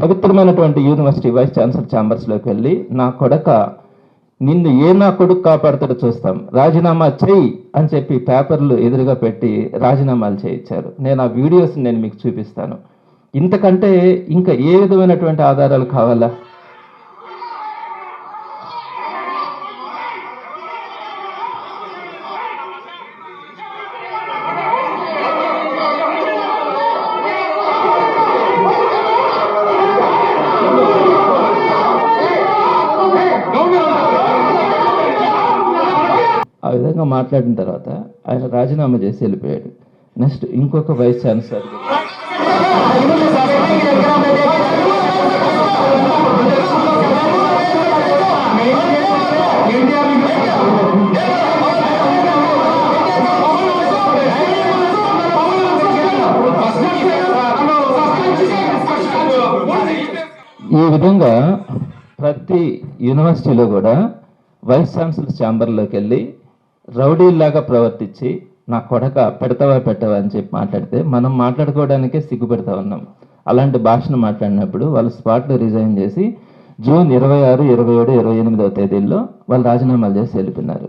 పవిత్రమైనటువంటి university vice chancellor ఛాంబర్స్లోకి వెళ్ళి నా కొడక నిన్ను నా కొడుకు కాపాడుతాడో చూస్తాం, రాజీనామా చెయ్యి అని చెప్పి పేపర్లు ఎదురుగా పెట్టి రాజీనామాలు చేయించారు. నేను ఆ వీడియోస్ నేను మీకు చూపిస్తాను. ఇంతకంటే ఇంకా ఏ విధమైనటువంటి ఆధారాలు కావాలా? ఆ విధంగా మాట్లాడిన తర్వాత ఆయన రాజీనామా చేసి వెళ్ళిపోయాడు. నెక్స్ట్ ఇంకొక వైస్ ఛాన్సలర్ ఈ విధంగా ప్రతి యూనివర్సిటీలో కూడా వైస్ ఛాన్సలర్ ఛాంబర్లోకి వెళ్ళి రౌడీలాగా ప్రవర్తించి నా కొడక పెడతావా పెట్టవా అని చెప్పి మాట్లాడితే మనం మాట్లాడుకోవడానికే సిగ్గుపెడతా ఉన్నాం. అలాంటి భాషను మాట్లాడినప్పుడు వాళ్ళు స్పాట్లో రిజైన్ చేసి జూన్ 26, 27, 28 తేదీల్లో వాళ్ళు రాజీనామాలు చేసి వెళ్ళిపోయినారు.